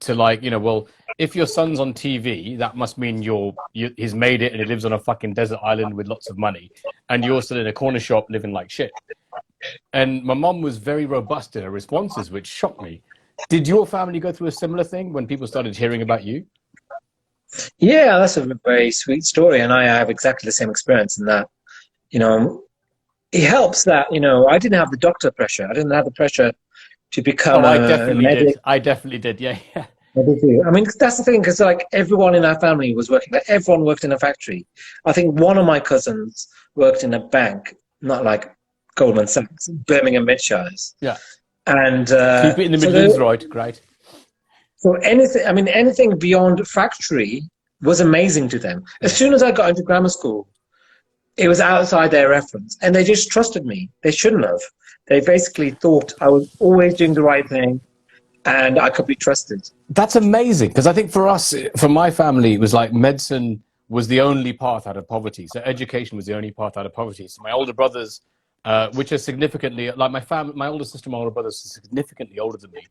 to, like, well, if your son's on TV, that must mean he's made it and he lives on a fucking desert island with lots of money, and you're still in a corner shop living like shit. And my mom was very robust in her responses, which shocked me. Did your family go through a similar thing when people started hearing about you? Yeah, that's a very sweet story, and I have exactly the same experience in that. It helps that, I didn't have the doctor pressure. I didn't have the pressure to become I definitely did. Yeah. I mean, that's the thing, because like everyone in our family was working. Like, everyone worked in a factory. I think one of my cousins worked in a bank, not like Goldman Sachs, Birmingham Midshires. Yeah. And keep it in the Midlands, right? Great. So anything beyond factory was amazing to them. As soon as I got into grammar school, it was outside their reference, and they just trusted me. They shouldn't have. They basically thought I was always doing the right thing, and I could be trusted. That's amazing, because I think for us, for my family, it was like medicine was the only path out of poverty. So education was the only path out of poverty. So my older brothers, which are significantly, like my older sister, my older brothers are significantly older than me.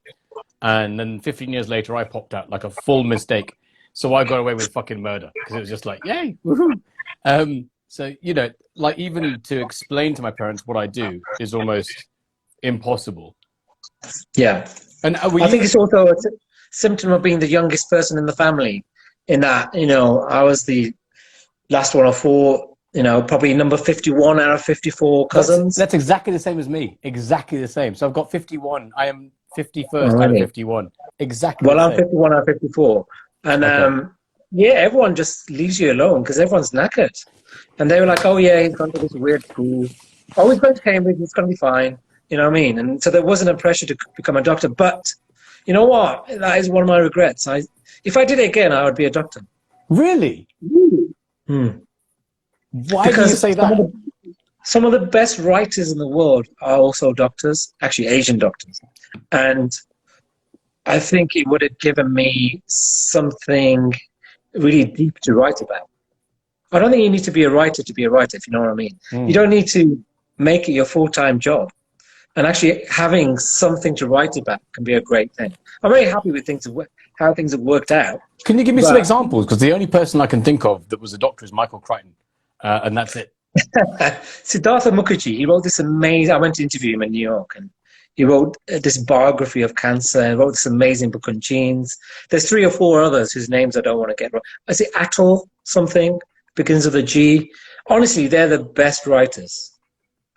And then 15 years later, I popped out like a full mistake. So I got away with fucking murder, because it was just like, yay, woohoo. So, you know, like even to explain to my parents what I do is almost impossible. Yeah. And I think it's also a symptom of being the youngest person in the family, in that, you know, I was the last one of four, you know, probably number 51 out of 54 cousins. That's exactly the same as me. Exactly the same. So I've got 51. I am 51st out of Really? 51. Exactly Well, the I'm same. 51 out of 54. And Okay. yeah, everyone just leaves you alone because everyone's knackered. And they were like, oh, yeah, he's gone to this weird school. Oh, he's going to Cambridge. It's going to be fine. You know what I mean? And so there wasn't a pressure to become a doctor. But you know what? That is one of my regrets. If I did it again, I would be a doctor. Really? Hmm. Why do you Because say that? some of the best writers in the world are also doctors, actually Asian doctors. And I think it would have given me something really deep to write about. I don't think you need to be a writer to be a writer, if you know what I mean. You don't need to make it your full-time job. And actually having something to write about can be a great thing. I'm very happy with how things have worked out. Can you give me some examples? Because the only person I can think of that was a doctor is Michael Crichton. And that's it. Siddhartha Mukherjee, he wrote this amazing, I went to interview him in New York, and he wrote this biography of cancer and wrote this amazing book on genes. There's 3 or 4 others whose names I don't want to get wrong. I say Atul something, begins with a G. Honestly, they're the best writers.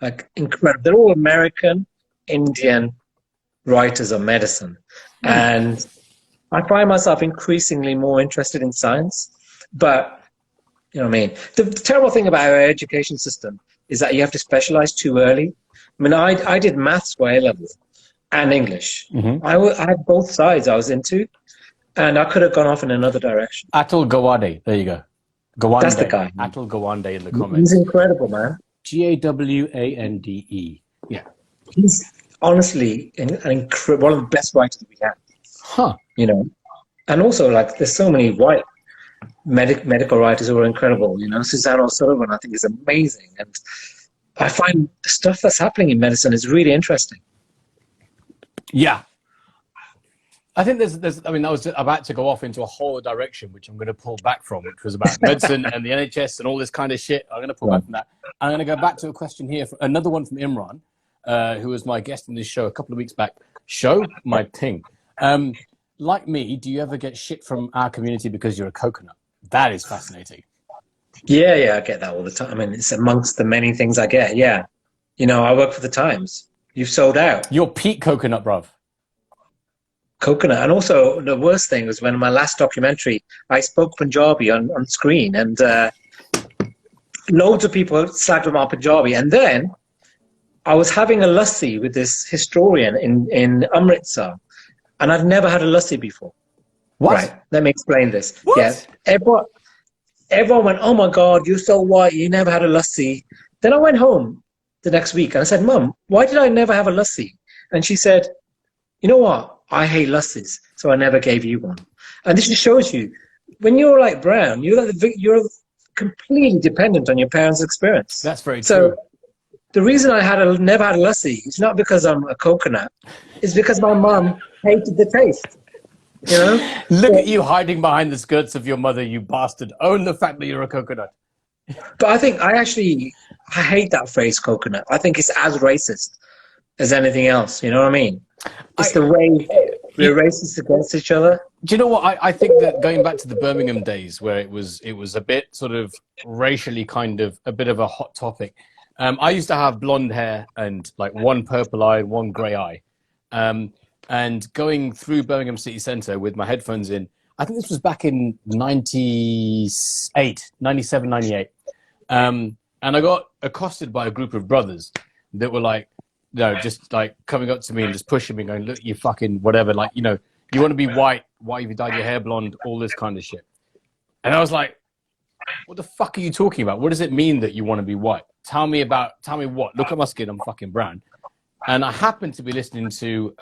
Like, incredible. They're all American, Indian writers of medicine. And I find myself increasingly more interested in science. But, you know what I mean? The terrible thing about our education system is that you have to specialize too early. I mean, I did maths for A-level and English. I had both sides I was into, and I could have gone off in another direction. Atul Gawande. There you go. Gawande. That's the guy. Atul Gawande in the comments. He's incredible, man. Gawande. Yeah. He's honestly one of the best writers we have. Huh. You know, and also like there's so many white medical writers who are incredible. You know, Suzanne O'Sullivan I think is amazing, and I find the stuff that's happening in medicine is really interesting. Yeah. I think there's. I mean, I was about to go off into a whole direction, which I'm going to pull back from, which was about medicine and the NHS and all this kind of shit. I'm going to pull back from that. I'm going to go back to a question here, another one from Imran, who was my guest in this show a couple of weeks back. Show my thing. Like me, do you ever get shit from our community because you're a coconut? That is fascinating. Yeah, I get that all the time. I mean, it's amongst the many things I get. Yeah, you know, I work for the Times. You've sold out. You're peak coconut, bruv. Coconut. And also the worst thing was when in my last documentary I spoke Punjabi on screen, and loads of people slagged on my Punjabi, and then I was having a lassi with this historian in Amritsar, and I've never had a lassi before. What? Right, let me explain this. What? Yeah, everyone went, oh my God, you're so white, you never had a lassi. Then I went home the next week and I said, Mum, why did I never have a lassi? And she said, you know what? I hate lassis, so I never gave you one. And this just shows you, when you're like brown, you're completely dependent on your parents' experience. That's very true. So the reason I never had a lassi is not because I'm a coconut, it's because my mum hated the taste. You know? Look at you hiding behind the skirts of your mother, you bastard. Own the fact that you're a coconut. But I think I hate that phrase coconut. I think it's as racist as anything else. You know what I mean? It's the way we're racist against each other. Do you know what? I think that going back to the Birmingham days where it was a bit sort of racially kind of a bit of a hot topic. I used to have blonde hair and like one purple eye and one grey eye. And going through Birmingham city centre with my headphones in, I think this was back in 97, 98. And I got accosted by a group of brothers that were like, you know, just like coming up to me and just pushing me, going, look, you fucking whatever. Like, you know, you want to be white. Why have you dyed your hair blonde? All this kind of shit. And I was like, what the fuck are you talking about? What does it mean that you want to be white? Tell me what? Look at my skin. I'm fucking brown. And I happened to be listening to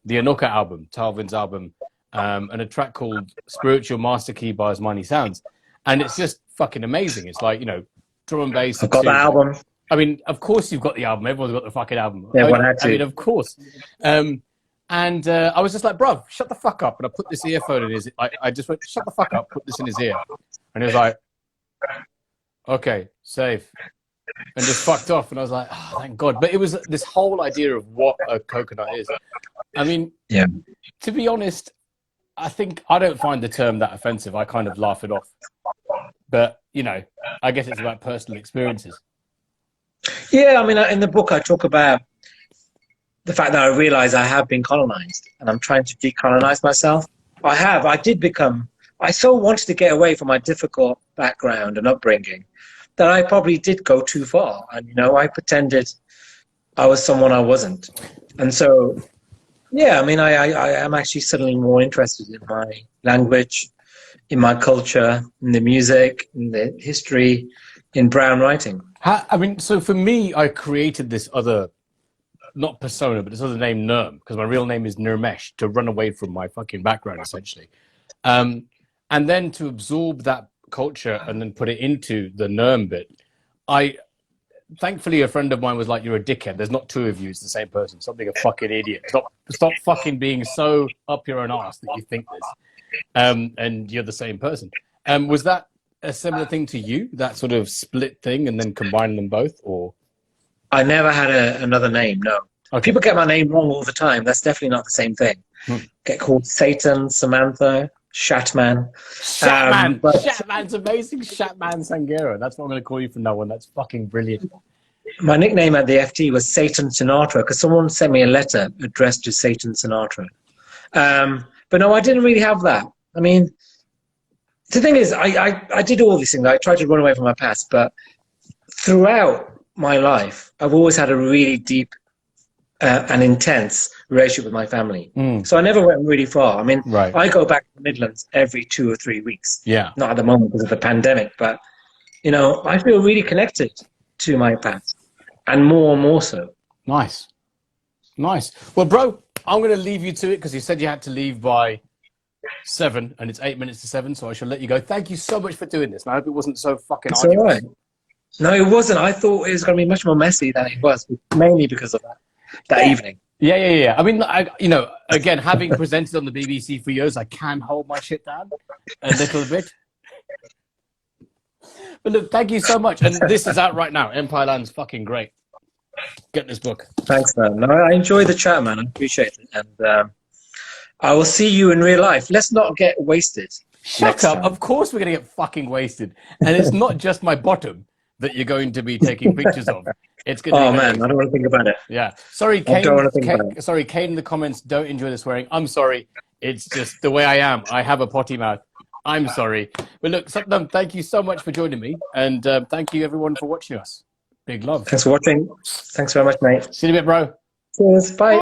the Anuka album, Talvin's album, and a track called Spiritual Master Key by Asmani Sounds. And it's just fucking amazing. It's like, you know, drum and bass. I've got the album. I mean, of course you've got the album. Everyone's got the fucking album. Everyone had to. I mean, of course. And I was just like, bruv, shut the fuck up. And I put this earphone in his... I just went, shut the fuck up, put this in his ear. And he was like... Okay, safe. And just fucked off. And I was like, oh, thank God. But it was this whole idea of what a coconut is. I mean, Yeah. to be honest, I think I don't find the term that offensive. I kind of laugh it off. But, you know, I guess it's about personal experiences. Yeah, I mean, in the book, I talk about the fact that I realize I have been colonized and I'm trying to decolonize myself. I so wanted to get away from my difficult background and upbringing that I probably did go too far. And, you know, I pretended I was someone I wasn't. And so, yeah, I mean, I am actually suddenly more interested in my language, in my culture, in the music, in the history, in brown writing. I mean, so for me, I created this other, not persona, but this other name, Nerm, because my real name is Nirmesh, to run away from my fucking background, essentially. And then to absorb that culture and then put it into the Nerm bit, thankfully a friend of mine was like, you're a dickhead. There's not two of you. It's the same person. Stop being a fucking idiot. Stop fucking being so up your own arse that you think this. And you're the same person. Was that a similar thing to you, that sort of split thing and then combine them both, or? I never had another name, no. Okay. People get my name wrong all the time. That's definitely not the same thing. Get called Satan, Samantha, Shatman. Shatman's amazing. Sathnam Sanghera. That's what I'm going to call you from now on. That's fucking brilliant. My nickname at the FT was Satan Sinatra because someone sent me a letter addressed to Satan Sinatra. But no, I didn't really have that. I mean, the thing is, I did all these things. I tried to run away from my past, but throughout my life, I've always had a really deep and intense relationship with my family. So I never went really far. I mean, I go back to the Midlands every 2 or 3 weeks. Yeah. Not at the moment because of the pandemic, but, you know, I feel really connected to my past and more so. Nice. Well, bro, I'm going to leave you to it because you said you had to leave by 7 and it's 8 minutes to 7, so I shall let you go. Thank you so much for doing this. And I hope it wasn't so fucking arduous. All right. No, it wasn't. I thought it was going to be much more messy than it was, mainly because of that evening. Yeah. I mean, you know, again, having presented on the BBC for years, I can hold my shit down a little bit. But look, thank you so much. And this is out right now. Empire Land's fucking great. Get this book. Thanks, man. No, I enjoyed the chat, man. I appreciate it. And I will see you in real life. Let's not get wasted. Shut up. Of course we're going to get fucking wasted. And it's not just my bottom that you're going to be taking pictures of. It's going to be man, I don't want to think about it. Yeah. Sorry, Kane. Sorry, Kane in the comments, don't enjoy the swearing. I'm sorry. It's just the way I am. I have a potty mouth. I'm sorry. But look, Sathnam, thank you so much for joining me. And thank you, everyone, for watching us. Big love. Thanks for watching. Thanks very much, mate. See you in a bit, bro. Cheers. Bye.